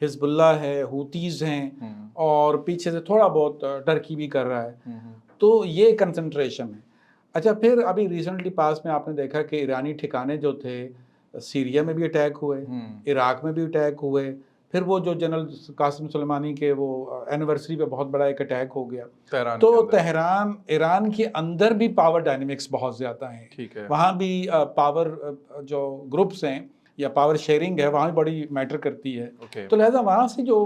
حزب اللہ ہے، ہوتیز ہیں، اور پیچھے سے تھوڑا بہت ٹرکی بھی کر رہا ہے. تو یہ کنسنٹریشن ہے. اچھا پھر ابھی ریسنٹلی پاس میں آپ نے دیکھا کہ ایرانی ٹھکانے جو تھے سیریا میں بھی اٹیک ہوئے، عراق میں بھی اٹیک ہوئے. پھر وہ جو جنرل قاسم سلیمانی کے وہ اینیورسری پہ بہت بڑا ایک اٹیک ہو گیا. تو تہران ایران کے اندر بھی پاور ڈائنامکس بہت زیادہ ہیں. وہاں بھی پاور جو گروپس ہیں یا پاور شیئرنگ ہے وہاں بھی بڑی میٹر کرتی ہے. تو لہٰذا وہاں سے جو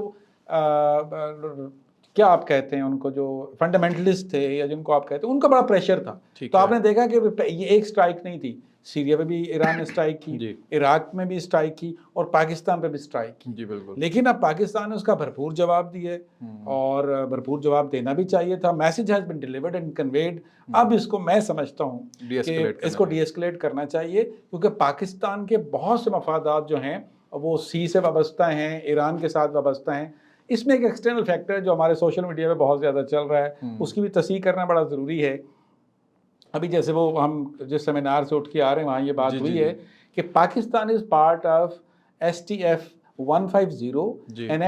کیا آپ کہتے ہیں ان کو جو فنڈامنٹلسٹ تھے یا جن کو آپ کہتے ہیں ان کا بڑا پریشر تھا. تو آپ نے دیکھا کہ یہ ایک سٹرائک نہیں تھی، سیریا پہ بھی ایران نے سٹرائک کی، عراق میں بھی سٹرائک کی، اور پاکستان پہ بھی سٹرائک کی. لیکن اب پاکستان نے اس کا بھرپور جواب دیا ہے، اور بھرپور جواب دینا بھی چاہیے تھا. Message has been delivered and conveyed. اب اس کو میں سمجھتا ہوں کہ اس کو ڈی ایسکلیٹ کرنا چاہیے، کیونکہ پاکستان کے بہت سے مفادات جو ہیں وہ سی سے وابستہ ہیں، ایران کے ساتھ وابستہ ہیں. اس میں ایک ایکسٹرنل فیکٹر جو ہمارے سوشل میڈیا پہ بہت زیادہ چل رہا ہے، اس کی بھی تصحیح کرنا بڑا ضروری ہے. ابھی جیسے وہ ہم جس سیمینار سے اٹھ کے آ رہے ہیں وہاں یہ بات ہوئی ہے کہ Pakistan is part of STF 150 and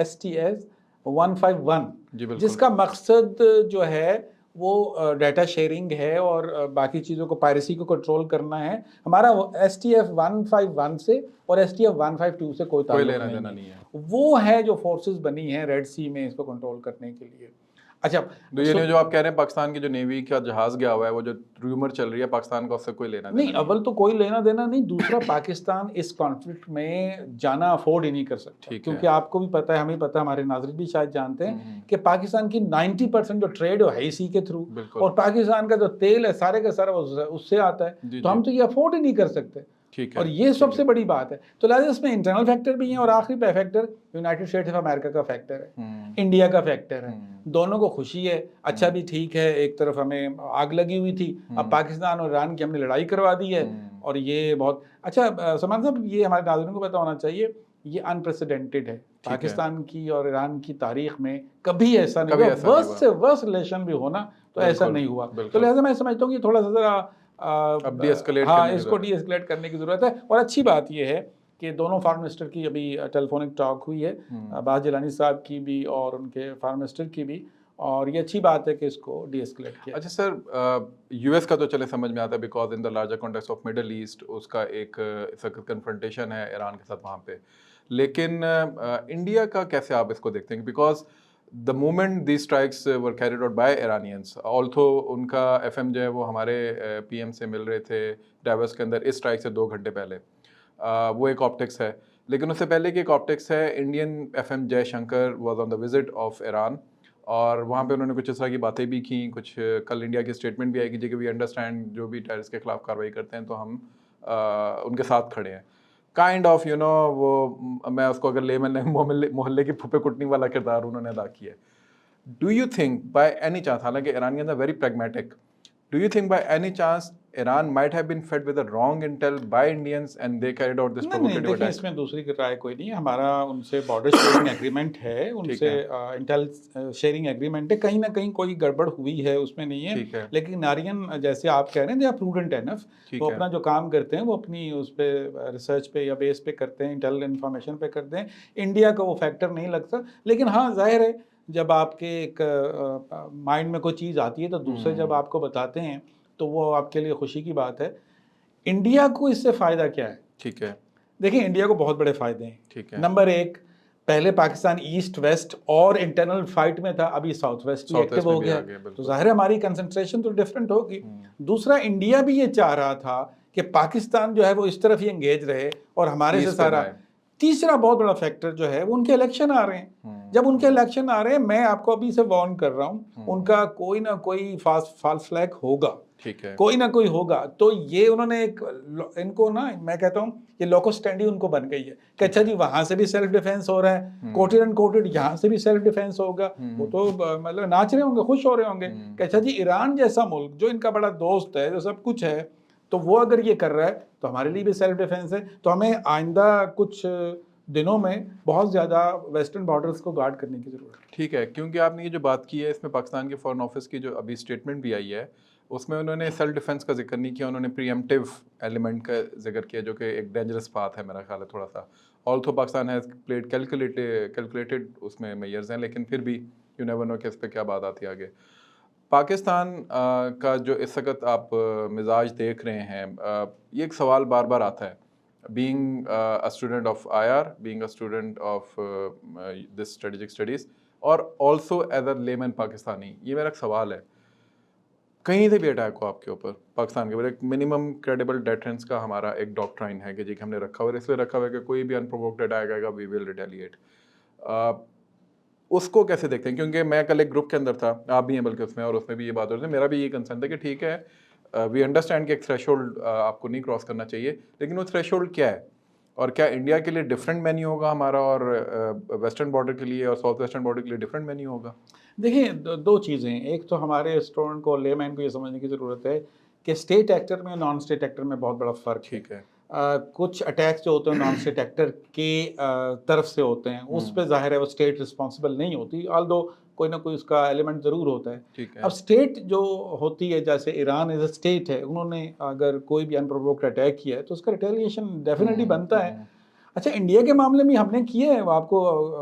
STS 151، جس کا مقصد جو ہے وہ ڈیٹا شیئرنگ ہے اور باقی چیزوں کو پائریسی کو کنٹرول کرنا ہے. ہمارا STF 151 سے اور STF 152 سے کوئی تعلق نہیں ہے. وہ ہے جو فورسز بنی ہیں ریڈ سی میں اس کو کنٹرول کرنے کے لیے. اچھا یہ جو آپ کہہ رہے ہیں پاکستان کی جو نیوی کا جہاز گیا ہوا ہے، وہ جو ریومر چل رہی ہے، پاکستان کا اس سے کوئی لینا دینا نہیں. اول تو کوئی لینا دینا نہیں، دوسرا پاکستان اس کانفلکٹ میں جانا افورڈ ہی نہیں کر سکتا، کیونکہ آپ کو بھی پتہ ہے، ہمیں پتہ ہے، ہمارے ناظرین بھی شاید جانتے ہیں کہ پاکستان کی 90% جو ٹریڈ ہے ہائی سی کے تھرو، اور پاکستان کا جو تیل ہے سارے کا سارا اس سے آتا ہے. تو ہم تو یہ افورڈ ہی نہیں کر سکتے، اور یہ سب سے بڑی بات ہے. تو لہٰذا اس میں انٹرنل فیکٹر بھی ہیں، اور آخری پہ factor United States of America کا فیکٹر ہے، انڈیا کا فیکٹر ہے. دونوں کو خوشی ہے. اچھا بھی ٹھیک ہے، ایک طرف ہمیں آگ لگی ہوئی تھی، اب پاکستان اور ایران کی ہم نے لڑائی کروا دی ہے، اور یہ بہت اچھا. سلمان صاحب یہ ہمارے ناظرین کو پتہ ہونا چاہیے یہ انپریسیڈنٹڈ ہے. پاکستان کی اور ایران کی تاریخ میں کبھی ایسا نہیں ہوا، ورسٹ سے ورسٹ ریلیشن بھی ہونا تو ایسا نہیں ہوا. تو لہٰذا میں سمجھتا ہوں کہ تھوڑا سا ذرا اس کو ڈی ایسکلیٹ کرنے کی ضرورت ہے. اور اچھی بات یہ ہے کہ دونوں فارن منسٹر کی ابھی ٹیلیفونک ٹاک ہوئی ہے، عباس جیلانی صاحب کی بھی اور ان کے فارن منسٹر کی بھی، اور یہ اچھی بات ہے کہ اس کو ڈی ایسکلیٹ کیا. اچھا سر، US کا تو چلے سمجھ میں آتا ہے because in the larger context of Middle East اس کا ایک کنفرنٹیشن ہے ایران کے ساتھ وہاں پہ. لیکن انڈیا کا کیسے آپ اس کو دیکھتے ہیں؟ Because the moment these strikes were carried out by Iranians, although ان کا FM جو ہے وہ ہمارے PM سے مل رہے تھے ڈیوس کے اندر اس اسٹرائک سے 2 گھنٹے پہلے، وہ ایک آپٹکس ہے. لیکن اس سے پہلے کی ایک آپٹکس ہے، Indian FM J Shankar was on the visit of Iran, اور وہاں پہ انہوں نے کچھ اس طرح کی باتیں بھی کیں. کچھ کل انڈیا کی اسٹیٹمنٹ بھی آئی کہ جی کہ وی انڈرسٹینڈ جو بھی ٹیررسٹ کے خلاف کارروائی کرتے ہیں تو ہم ان کے ساتھ کھڑے ہیں. کائنڈ آف وہ میں اس کو اگر لے محلے کی پھوپھے کٹنی والا کردار انہوں نے ادا کیا ہے. Do you think by any chance, حالانکہ Iranians are very pragmatic, do you think by any chance Iran might have been fed with a wrong intel by Indians and they carried out this provocative attack? اس میں دوسری رائے کوئی نہیں ہے. ہمارا ان سے border sharing agreement ہے، ان سے Intel sharing agreement ہے. کہیں نہ کہیں کوئی گڑبڑ ہوئی ہے، اس میں نہیں ہے. لیکن نارین جیسے آپ کہہ رہے ہیں، دے آر پروڈنٹ انف، وہ اپنا جو کام کرتے ہیں وہ اپنی اس پہ ریسرچ پہ یا بیس پہ کرتے ہیں، انٹیل انفارمیشن پہ کرتے ہیں. انڈیا کا وہ فیکٹر نہیں لگتا. لیکن ہاں ظاہر ہے جب آپ کے ایک مائنڈ میں کوئی چیز آتی ہے تو دوسرے جب آپ کو بتاتے ہیں تو وہ آپ کے لیے خوشی کی بات ہے. انڈیا کو اس سے فائدہ کیا ہے؟ ٹھیک ہے، دیکھیں انڈیا کو بہت بڑے فائدے ہیں. ٹھیک ہے. نمبر 1، پہلے پاکستان ایسٹ ویسٹ اور انٹرنل فائٹ میں تھا، ابھی ساؤتھ ویسٹ بھی ایکٹیو ہو گیا، تو ظاہر ہے ہماری کنسنٹریشن تو ڈفرینٹ ہوگی. دوسرا، انڈیا بھی یہ چاہ رہا تھا کہ پاکستان جو ہے وہ اس طرف ہی انگیج رہے اور ہمارے سے سارا. تیسرا بہت بڑا فیکٹر جو ہے وہ ان کے الیکشن آ رہے ہیں. جب ان کے الیکشن آ رہے ہیں، میں آپ کو ابھی سے وارن کر رہا ہوں، ان کا کوئی نہ کوئی فالس فلیگ ہوگا، کوئی نہ کوئی ہوگا. تو یہ انہوں نے ایک ان کو نا، میں کہتا ہوں یہ لوکس اسٹینڈی ان کو بن گئی ہے کہ اچھا جی وہاں سے بھی سیلف ڈیفینس ہو رہا ہے، کوٹڈ اینڈ کوٹڈ یہاں سے بھی سیلف ڈیفینس ہوگا. وہ تو مطلب ناچ رہے ہوں گے، خوش ہو رہے ہوں گے کہ اچھا جی ایران جیسا ملک جو ان کا بڑا دوست ہے، جو سب کچھ ہے، تو وہ اگر یہ کر رہا ہے تو ہمارے لیے بھی سیلف ڈیفینس ہے. تو ہمیں آئندہ کچھ دنوں میں بہت زیادہ ویسٹرن بارڈرز کو گارڈ کرنے کی ضرورت ہے. ٹھیک ہے، کیونکہ آپ نے یہ جو بات کی ہے اس میں پاکستان کے فارن آفس کی جو ابھی اسٹیٹمنٹ بھی آئی ہے اس میں انہوں نے سیلف ڈیفینس کا ذکر نہیں کیا، انہوں نے پری ایمپٹیو ایلیمنٹ کا ذکر کیا جو کہ ایک ڈینجرس بات ہے میرا خیال ہے تھوڑا سا. Also Pakistan has played calculated اس میں میئرز ہیں, لیکن پھر بھی یو نیور نو کہ اس پہ کیا بات آتی ہے آگے. پاکستان کا جو اس وقت آپ مزاج دیکھ رہے ہیں, یہ ایک سوال بار بار آتا ہے, being a student of IR, being a student of this strategic studies, اور also as a layman Pakistani, یہ میرا ایک سوال ہے, کہیں سے بھی اٹیک ہو آپ کے اوپر پاکستان کے اوپر, ایک منیمم کریڈیبل ڈیٹرنس کا ہمارا ایک ڈاکٹرائن ہے کہ جی ہم نے رکھا ہوا ہے, اس لیے رکھا ہوا ہے کہ کوئی بھی انپرووکڈ اٹیک آئے گا وی ول ریٹیلیٹ. اس کو کیسے دیکھتے ہیں؟ کیونکہ میں کل ایک گروپ کے اندر تھا, آپ بھی ہیں بلکہ اس میں, اور اس میں بھی یہ بات ہو رہی تھی, میرا بھی یہ کنسرن تھا کہ ٹھیک ہے وی انڈرسٹینڈ کہ ایک تھریش ہولڈ آپ کو نہیں کراس کرنا چاہیے, لیکن وہ تھریش ہولڈ کیا ہے, اور کیا انڈیا کے لیے ڈفرینٹ مینیو ہوگا ہمارا, اور ویسٹرن بارڈر کے لیے اور ساؤتھ ویسٹرن بارڈر کے لیے ڈفرینٹ مینیو ہوگا؟ دیکھیں دو چیزیں ہیں. ایک تو ہمارے اسٹوڈنٹ کو, لے مین کو یہ سمجھنے کی ضرورت ہے کہ اسٹیٹ ایکٹر میں نان اسٹیٹ ایکٹر میں بہت بڑا فرق ہے. ٹھیک ہے, کچھ اٹیکس جو ہوتے ہیں نان اسٹیٹ ایکٹر کی طرف سے ہوتے ہیں, اس پہ ظاہر ہے وہ اسٹیٹ رسپانسبل نہیں ہوتی, آلدو کوئی نہ کوئی اس کا ایلیمنٹ ضرور ہوتا ہے. ٹھیک ہے, اب اسٹیٹ جو ہوتی ہے, جیسے ایران ایز اے اسٹیٹ ہے, انہوں نے اگر کوئی بھی انپرووکڈ اٹیک کیا ہے تو اس کا ریٹیلیشن ڈیفینیٹلی بنتا ہے. اچھا, انڈیا کے معاملے میں ہم نے کیے ہیں, آپ کو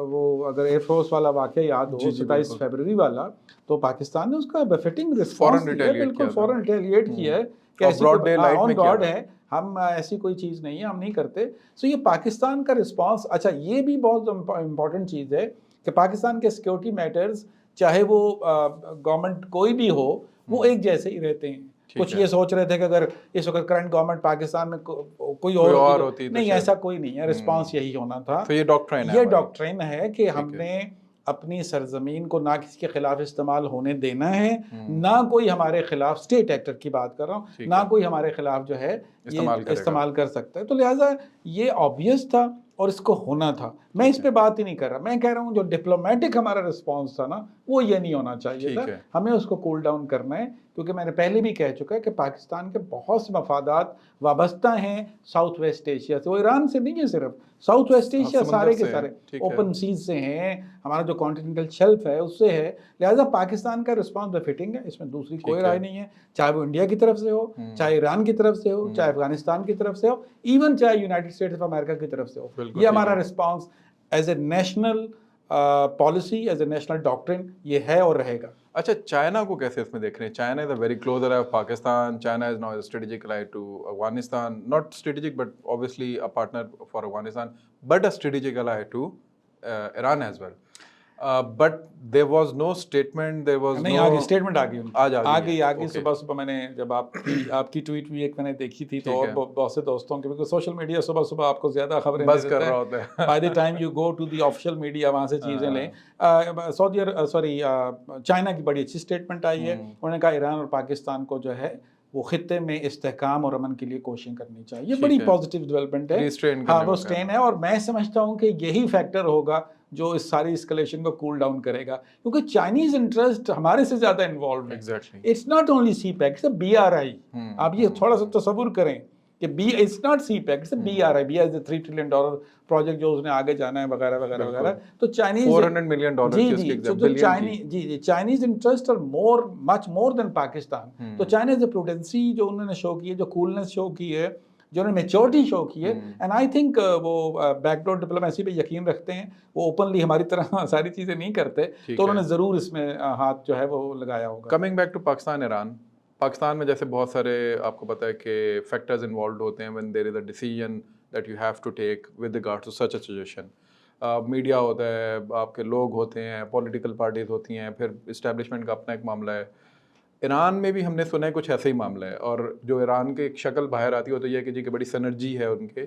وہ اگر ایئر فورس والا واقعہ یاد ہو 27 فروری والا, تو پاکستان نے اس کا بفیٹنگ رسپانس دیا, بالکل فوراً ریٹیلیٹ کیا ہے کہ ایسی آن گارڈ ہے, ہم ایسی کوئی چیز نہیں ہے, ہم نہیں کرتے. سو یہ پاکستان کا رسپانس. اچھا, یہ بھی بہت امپورٹنٹ چیز ہے کہ پاکستان کے سیکورٹی میٹرز, چاہے وہ گورنمنٹ کوئی بھی ہو, وہ ایک جیسے ہی رہتے ہیں. کچھ یہ سوچ رہے تھے کہ اگر اس وقت کرنٹ گورنمنٹ پاکستان میں کوئی اور ہوتی, نہیں, ایسا کوئی نہیں ہے. رسپانس یہی ہونا تھا. تو یہ ڈاکٹرائن ہے کہ ہم نے اپنی سرزمین کو نہ کسی کے خلاف استعمال ہونے دینا ہے, نہ کوئی ہمارے خلاف, اسٹیٹ ایکٹر کی بات کر رہا ہوں, نہ کوئی ہمارے خلاف جو ہے یہ استعمال کر سکتا ہے. تو لہٰذا یہ آبویس تھا اور اس کو ہونا تھا. میں اس پہ بات ہی نہیں کر رہا, میں کہہ رہا ہوں جو ڈپلومیٹک ہمارا رسپانس تھا نا, وہ یہ نہیں ہونا چاہیے تھا. ہمیں اس کو کول ڈاؤن کرنا ہے, کیونکہ میں نے پہلے بھی کہہ چکا ہے کہ پاکستان کے بہت سے مفادات وابستہ ہیں ساؤتھ ویسٹ ایشیا سے. وہ ایران سے نہیں ہے صرف, ساؤتھ ویسٹ ایشیا سارے کے سارے اوپن سیز سے ہیں, ہمارا جو کانٹیننٹل شیلف ہے اس سے ہے. لہٰذا پاکستان کا رسپانس بفٹنگ ہے, اس میں دوسری کوئی رائے نہیں ہے, چاہے وہ انڈیا کی طرف سے ہو, چاہے ایران کی طرف سے ہو, چاہے افغانستان کی طرف سے ہو, ایون چاہے یونائٹڈ اسٹیٹس آف امریکہ کی طرف سے ہو. یہ ہمارا response as a national policy, as a national ڈاکٹرن یہ ہے اور رہے گا. اچھا, چائنا کو کیسے اس میں دیکھ رہے ہیں؟ China is a very close ally of Pakistan. China is now a strategic ally to Afghanistan, not strategic but obviously a partner for Afghanistan, but a strategic ally to Iran as well. But there was no statement, there was نہیں, no... آگے statement آ گئی. Okay. صبح میں نے جب آپ کی tweet بھی ایک میں نے دیکھی تھی, تو اور بہت سے دوستوں کے, کیونکہ سوشل میڈیا صبح آپ کو زیادہ خبریں بس کر رہا ہوتا ہے. By the time you go to the official media, وہاں سے چیزیں لیں. چائنا کی بڑی اچھی اسٹیٹمنٹ آئی ہے. انہوں نے کہا ایران اور پاکستان کو جو ہے وہ خطے میں استحکام اور امن کے لیے کوششیں کرنی چاہیے. یہ بڑی پازیٹیو ڈیولپمنٹ ہے. ہاں, وہ اسٹین ہے, اور میں سمجھتا ہوں کہ یہی فیکٹر ہوگا جو اس ساری اسکلیشن کو کول ڈاؤن کرے گا, کیونکہ چائنیز انٹرسٹ ہمارے سے زیادہ انوالوڈ ہے. It's not only CPEC, it's a BRI. آپ یہ تھوڑا سا تصور کریں کہ it's not CPEC, it's a BRI. BRI is a $3 trillion project جو اس نے آگے جانا ہے وغیرہ وغیرہ وغیرہ. تو Chinese $400 million Chinese interest are much more than Pakistan. تو چائنا جو پروڈنسی جو انہوں نے شو کی ہے, جو کولنس شو کی ہے, جو انہوں نے میچورٹی شو کی ہے, اینڈ آئی تھنک وہ بیک ڈور ڈپلومیسی پہ یقین رکھتے ہیں, وہ اوپنلی ہماری طرح ساری چیزیں نہیں کرتے, تو انہوں نے ضرور اس میں ہاتھ جو ہے وہ لگایا ہوگا. Coming back to Pakistan Iran, Pakistan میں جیسے بہت سارے آپ کو پتہ ہے کہ فیکٹرز انوالوڈ ہوتے ہیں when there is a decision that you have to take with regards to such a situation. Media ہوتا ہے, آپ کے لوگ ہوتے ہیں, پولیٹیکل پارٹیز ہوتی ہیں, پھر اسٹیبلشمنٹ کا اپنا ایک معاملہ ہے. ایران میں بھی ہم نے سنا ہے کچھ ایسا ہی معاملہ ہے, اور جو ایران کی ایک شکل باہر آتی ہے تو یہ کہ جی کہ بڑی سینرجی ہے ان کے.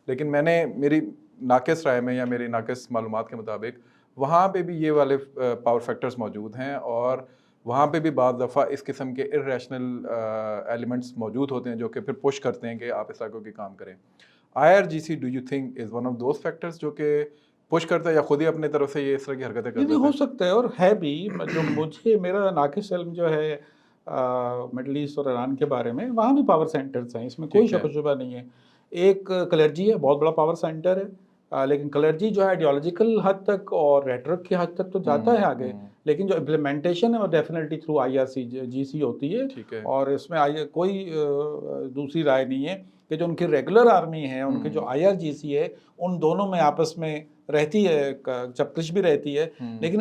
لیکن میں نے میری ناقص رائے میں یا میری ناقص معلومات کے مطابق وہاں پہ بھی یہ والے پاور فیکٹرز موجود ہیں, اور وہاں پہ بھی بعض دفعہ اس قسم کے ارریشنل ایلیمنٹس موجود ہوتے ہیں جو کہ پھر پش کرتے ہیں کہ آپ اس طرح کے کام کریں. IRGC do you think is one of those factors جو کہ پش کرتا ہے, یا خود ہی اپنے طرف سے یہ اس طرح کی حرکتیں کرتا ہے؟ ہو سکتا ہے, اور ہے بھی. جو مجھے میرا ناقص علم جو ہے مڈل ایسٹ اور ایران کے بارے میں, وہاں بھی پاور سینٹرز ہیں, اس میں کوئی شک و شبہ نہیں ہے. ایک کلرجی ہے, بہت بڑا پاور سینٹر ہے, لیکن کلرجی جو ہے آئیڈیالوجیکل حد تک اور ریٹرک کی حد تک تو جاتا ہے آگے, لیکن جو امپلیمنٹیشن ہے وہ ڈیفینیٹلی تھرو IRGC ہوتی ہے, اور اس میں کوئی دوسری رائے نہیں ہے. کہ جو ان کی ریگولر آرمی ہے، ان کی جو IRGC ہے، ان دونوں میں آپس میں رہتی ہے، چپکش بھی رہتی ہے، لیکن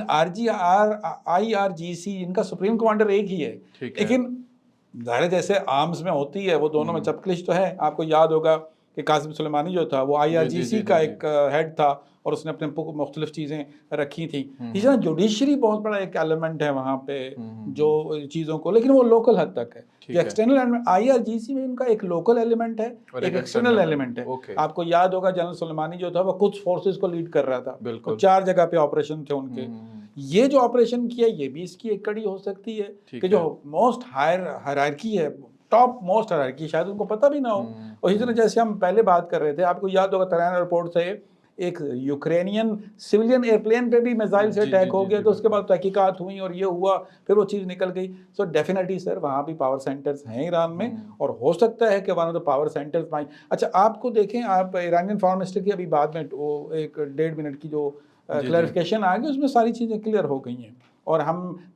IRGC ان کا سپریم کمانڈر ایک ہی ہے، لیکن ظاہر جیسے آرمز میں ہوتی ہے وہ دونوں میں چپکلش تو ہے. آپ کو یاد ہوگا کہ قاسم سلیمانی جو تھا وہ IRGC کا ایک ہیڈ تھا اور اس نے اپنے مختلف چیزیں رکھی تھیں. اسی طرح جوڈیشری بہت بڑا ایک ایلیمنٹ ہے وہاں پہ جو چیزوں کو، لیکن وہ لوکل حد تک ہے. جو ایکسٹرنل ایلیمنٹ IRGC میں ان کا ایک لوکل ایلیمنٹ ہے، ایک ایکسٹرنل ایلیمنٹ ہے. آپ کو یاد ہوگا جنرل سلیمانی جو تھا وہ قدس فورسز کو لیڈ کر رہا تھا، 4 جگہ پہ آپریشن تھے ان کے. یہ جو آپریشن کیا یہ بھی اس کی ایک کڑی ہو سکتی ہے کہ جو موسٹ ہائرارکی ہے، ٹاپ موسٹ ہائرارکی، شاید ان کو پتہ بھی نہ ہو. اور اسی طرح جیسے ہم پہلے بات کر رہے تھے، آپ کو یاد ہوگا ترائن ایئرپورٹ سے ایک یوکرینین سویلین ایئرپلین پہ بھی میزائل سے اٹیک ہو گیا، تو اس کے بعد تحقیقات ہوئیں اور یہ ہوا، پھر وہ چیز نکل گئی. سو ڈیفینیٹلی سر وہاں بھی پاور سینٹرز ہیں ایران میں، اور ہو سکتا ہے کہ one of the power centres پائیں. اچھا آپ کو دیکھیں، آپ ایرانین فارن منسٹر کی ابھی بعد میں وہ ایک 1.5 منٹ کی جو کلیریفیکیشن آ گئی، اس میں ساری چیزیں کلیئر ہو گئی ہیں. اور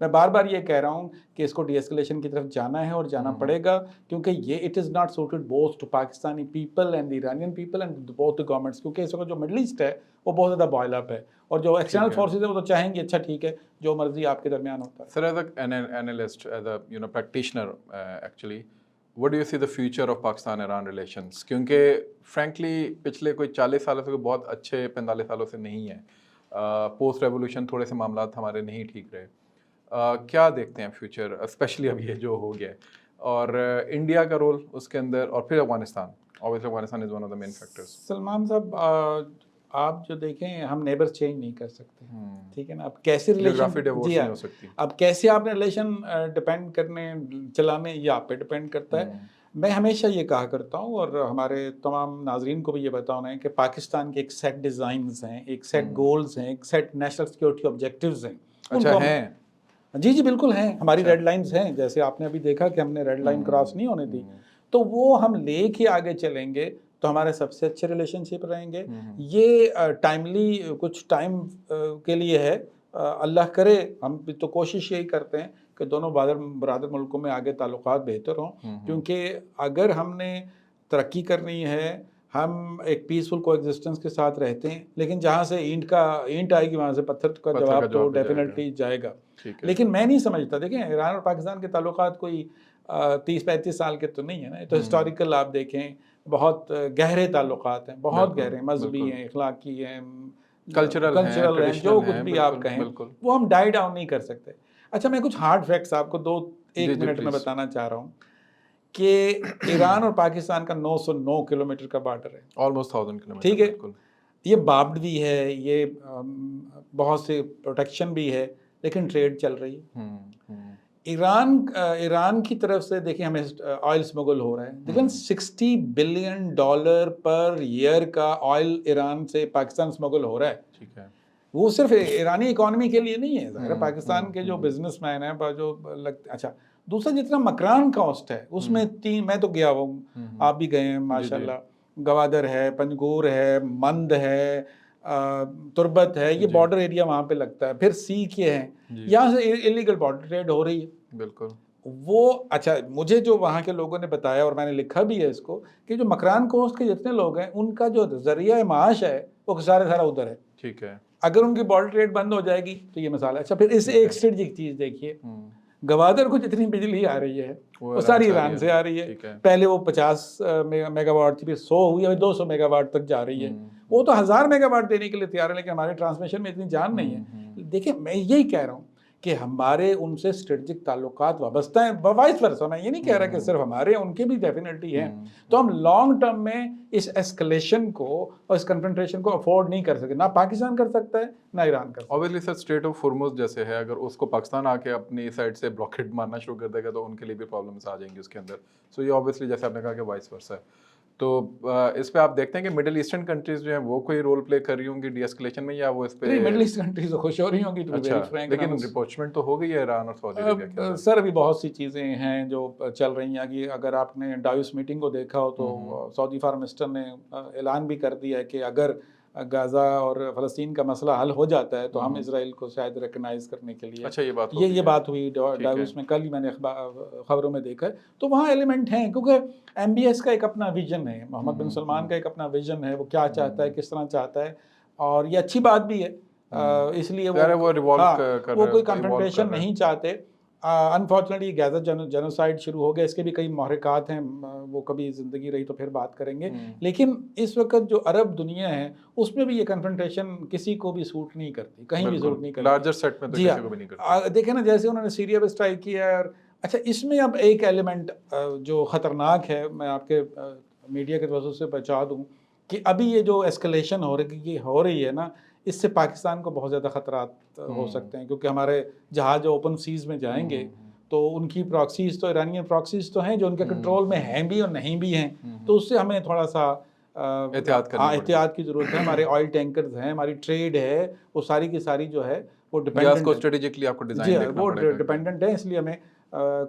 میں بار بار یہ کہہ رہا ہوں کہ اس کو ڈی ایسکلیشن کی طرف جانا ہے اور جانا پڑے گا، کیونکہ یہ it is not suited both to Pakistani people and the Iranian people and both the governments, کیونکہ اس وقت جو مڈل ایسٹ ہے وہ بہت زیادہ بوائل اپ ہے، اور جو ایکسٹرنل فورسز ہیں وہ تو چاہیں گے اچھا ٹھیک ہے جو مرضی آپ کے درمیان ہوتا ہے. Sir as an analyst, as a practitioner actually what do you see the future of Pakistan-Iran relations؟ کیونکہ فرینکلی پچھلے کوئی 40 سالوں سے بہت اچھے 45 سالوں سے نہیں ہے. پوسٹ ریولیوشن تھوڑے سے معاملات ہمارے نہیں ٹھیک رہے. کیا دیکھتے ہیں فیوچر، اسپیشلی اب یہ جو ہو گیا ہے، اور انڈیا کا رول اس کے اندر، اور پھر Afghanistan? obviously Afghanistan is one of the main factors. Salman صاحب آپ جو دیکھیں، ہم نیبر چینج نہیں کر سکتے، ٹھیک ہے نا. اب کیسے ریلیشن، اب کیسے آپ نے ریلیشن ڈپینڈ کرنے چلانے، یہ آپ پہ ڈپینڈ کرتا ہے. میں ہمیشہ یہ کہا کرتا ہوں، اور ہمارے تمام ناظرین کو بھی یہ بتانا ہے کہ پاکستان کے ایک سیٹ ڈیزائنز ہیں، ایک سیٹ گولز ہیں، ایک سیٹ نیشنل سیکورٹی آبجیکٹیوز ہیں. اچھا ہیں؟ جی بالکل ہیں. ہماری ریڈ لائنز ہیں، جیسے آپ نے ابھی دیکھا کہ ہم نے ریڈ لائن کراس نہیں ہونے دی، تو وہ ہم لے کے آگے چلیں گے تو ہمارے سب سے اچھے ریلیشن شپ رہیں گے. یہ ٹائملی کچھ ٹائم کے لیے ہے، اللہ کرے. ہم بھی تو کوشش یہی کرتے ہیں کہ دونوں برادر ملکوں میں آگے تعلقات بہتر ہوں، کیونکہ اگر ہم نے ترقی کرنی ہے، ہم ایک پیسفل کو ایگزسٹنس کے ساتھ رہتے ہیں، لیکن جہاں سے اینٹ آئے گی وہاں سے پتھر کا جواب تو ڈیفینیٹلی جائے گا. لیکن میں نہیں سمجھتا، دیکھیں ایران اور پاکستان کے تعلقات کوئی 30-35 سال کے تو نہیں ہے نا. تو ہسٹوریکل آپ دیکھیں بہت گہرے تعلقات ہیں، بہت گہرے، مذہبی ہیں، اخلاقی ہیں، کلچرل ہیں، جو کچھ بھی آپ کہیں وہ ہم ڈائی ڈاؤن نہیں کر سکتے. اچھا میں کچھ ہارڈ فیکٹس آپ کو 1 منٹ میں بتانا چاہ رہا ہوں کہ ایران اور پاکستان کا 909 کلومیٹر کا بارڈر ہے، آلموسٹ 1000 کلومیٹر. ٹھیک ہے، یہ بابڈ بھی ہے، یہ بہت سے پروٹیکشن بھی ہے، لیکن ٹریڈ چل رہی ہے. ایران کی طرف سے دیکھیں ہمیں آئل اسمگل ہو رہا ہے. لیکن $60 بلین پر ایئر کا آئل ایران سے پاکستان اسمگل ہو رہا ہے. ٹھیک ہے، وہ صرف ایرانی اکانومی کے لیے نہیں ہے، ظاہر ہے پاکستان کے جو بزنس مین ہیں جو لگتے. اچھا دوسرا جتنا مکران کاسٹ ہے اس میں میں تو گیا ہوں، آپ بھی گئے ہیں ماشاءاللہ، گوادر ہے، پنجگور ہے، مند ہے، تربت ہے، یہ بارڈر ایریا وہاں پہ لگتا ہے. پھر سی کے ہیں، یہاں سے ایلیگل بارڈر ٹریڈ ہو رہی ہے. بالکل وہ اچھا مجھے جو وہاں کے لوگوں نے بتایا، اور میں نے لکھا بھی ہے اس کو، کہ جو مکران کوسٹ کے جتنے لوگ ہیں ان کا جو ذریعہ معاش ہے وہ سارا ادھر ہے. ٹھیک ہے، اگر ان کی بارڈر ٹریڈ بند ہو جائے گی تو یہ مثال ہے. اچھا پھر اس ایک اسٹریٹجک چیز دیکھیے، گوادر کو جتنی بجلی آ رہی ہے وہ ساری ایران سے آ رہی ہے. پہلے وہ 50 میگا واٹ تھی، پھر 100 ہوئی، ابھی 200 میگا واٹ تک جا رہی ہے. وہ تو 1000 میگا واٹ دینے کے لیے تیار ہے، لیکن ہمارے ٹرانسمیشن میں اتنی جان نہیں ہے. دیکھیں میں یہی کہہ رہا ہوں کہ ہمارے ان سے اسٹریٹجک تعلقات وابستہ ہیں، وائس ورسا. میں یہ نہیں کہہ رہا کہ صرف ہمارے، ان کے بھی ڈیفینیٹلی ہیں. تو ہم لانگ ٹرم میں اس ایسکلیشن کو اور اس کنفرنٹریشن کو افورڈ نہیں کر سکتے. نہ پاکستان کر سکتا ہے نہ ایران کر سکتا ہے. Obviously sir street of harms جیسے ہے، اگر اس کو پاکستان آ کے اپنی سائڈ سے بلاکیڈ مارنا شروع کر دے گا تو ان کے لیے بھی پرابلمس آ جائیں گی اس کے اندر. سو یہ اوبویسلی جیسے آپ نے کہا کہ وائس ورسا ہے. تو اس پہ آپ دیکھتے ہیں کہ مڈل ایسٹرن کنٹریز جو ہیں وہ کوئی رول پلے کر رہی ہوں گی ڈی ایسکلیشن میں، یا وہ اس پہ؟ مڈل ایسٹ کنٹریز خوش ہو رہی ہوں گی. لیکن رپورٹمنٹ تو ہو گئی ہے ایران اور سعودی عربیہ کے. سر ابھی بہت سی چیزیں ہیں جو چل رہی ہیں. کہ اگر آپ نے ڈاوس میٹنگ کو دیکھا ہو تو سعودی فارم منسٹر نے اعلان بھی کر دیا ہے کہ اگر غزہ اور فلسطین کا مسئلہ حل ہو جاتا ہے تو ہم اسرائیل کو شاید ریکگنائز کرنے کے لیے اچھا یہ بات ہوئی ڈاووس میں، کل ہی میں نے خبروں میں دیکھا ہے. تو وہاں ایلیمنٹ ہیں، کیونکہ ایم بی ایس کا ایک اپنا ویژن ہے، محمد بن سلمان کا ایک اپنا ویژن ہے، وہ کیا چاہتا ہے، کس طرح چاہتا ہے، اور یہ اچھی بات بھی ہے. اس لیے وہ کوئی کنفرنٹیشن نہیں چاہتے. انفارچونیٹلی غزہ جینوسائیڈ شروع ہو گیا، اس کے بھی کئی محرکات ہیں، وہ کبھی زندگی رہی تو پھر بات کریں گے. لیکن اس وقت جو عرب دنیا ہے اس میں بھی یہ کنفرنٹیشن کسی کو بھی سوٹ نہیں کرتی، کہیں بھی سوٹ نہیں کرتی. لارجر سیٹ میں تو کسی کو بھی نہیں کرتی. دیکھیں نا، جیسے انہوں نے سیریا پہ اسٹرائک کیا ہے. اور اچھا، اس میں اب ایک ایلیمنٹ جو خطرناک ہے، میں آپ کے میڈیا کے توسط سے بچا دوں کہ ابھی یہ جو ایسکلیشن ہو رہی ہے نا، اس سے پاکستان کو بہت زیادہ خطرات ہو سکتے ہیں، کیونکہ ہمارے جہاز جو اوپن سیز میں جائیں گے تو ان کی پراکسیز تو ایرانین پراکسیز تو ہیں جو ان کے کنٹرول میں ہیں بھی اور نہیں بھی ہیں. تو اس سے ہمیں تھوڑا سا احتیاط کی ضرورت ہے. ہمارے آئل ٹینکرز ہیں، ہماری ٹریڈ ہے، وہ ساری کی ساری جو ہے وہ ڈیپینڈنٹ ہے. اس لیے ہمیں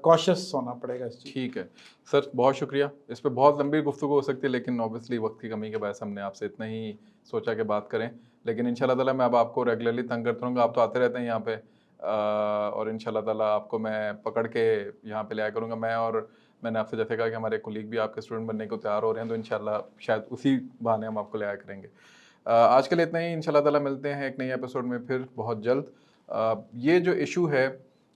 کوشس ہونا پڑے گا اس چیز. ٹھیک ہے سر، بہت شکریہ. اس پہ بہت لمبی گفتگو ہو سکتی ہے، لیکن اوبیسلی وقت کی کمی کے باعث ہم نے آپ سے اتنا ہی سوچا کہ بات کریں. لیکن انشاءاللہ تعالیٰ میں اب آپ کو ریگولرلی تنگ کرتا رہوں گا، آپ تو آتے رہتے ہیں یہاں پہ، اور انشاءاللہ تعالیٰ آپ کو میں پکڑ کے یہاں پہ لیا کروں گا. میں نے آپ سے جیسے کہا کہ ہمارے کولیگ بھی آپ کے اسٹوڈنٹ بننے کو تیار ہو رہے ہیں، تو انشاءاللہ شاید اسی بہانے ہم آپ کو لیا کریں گے. آج کے لیے اتنا ہی. انشاءاللہ تعالیٰ ملتے ہیں ایک نئی ایپیسوڈ میں پھر بہت جلد. یہ جو ایشو ہے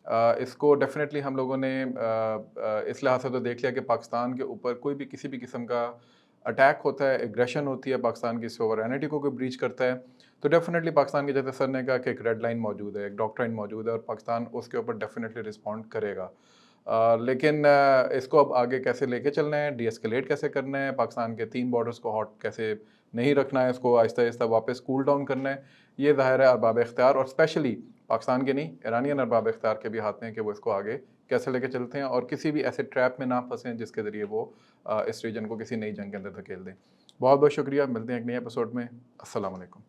اس کو ڈیفینیٹلی ہم لوگوں نے اس لحاظ سے تو دیکھ لیا کہ پاکستان کے اوپر کوئی بھی کسی بھی قسم کا اٹیک ہوتا ہے، ایگریشن ہوتی ہے، پاکستان کی سوورینٹی کو کوئی بریچ کرتا ہے، تو ڈیفینیٹلی پاکستان کے جیسے سر نے کہا کہ ایک ریڈ لائن موجود ہے، ایک ڈاکٹرائن موجود ہے، اور پاکستان اس کے اوپر ڈیفینیٹلی رسپونڈ کرے گا. لیکن اس کو اب آگے کیسے لے کے چلنا ہے، ڈی ایسکیلیٹ کیسے کرنا ہے، پاکستان کے 3 بارڈرز کو ہاٹ کیسے نہیں رکھنا ہے، اس کو آہستہ آہستہ واپس کول ڈاؤن کرنا ہے، یہ ظاہر ہے ارباب اختیار، اور اسپیشلی پاکستان کے نہیں، ایرانین ارباب اختیار کے بھی ہاتھ میں کہ وہ اس کو آگے کیسے لے کے چلتے ہیں اور کسی بھی ایسے ٹریپ میں نہ پھنسیں جس کے ذریعے وہ اس ریجن کو کسی نئی جنگ کے اندر دھکیل دیں. بہت بہت شکریہ. ملتے ہیں ایک نئے ایپیسوڈ میں. السلام علیکم.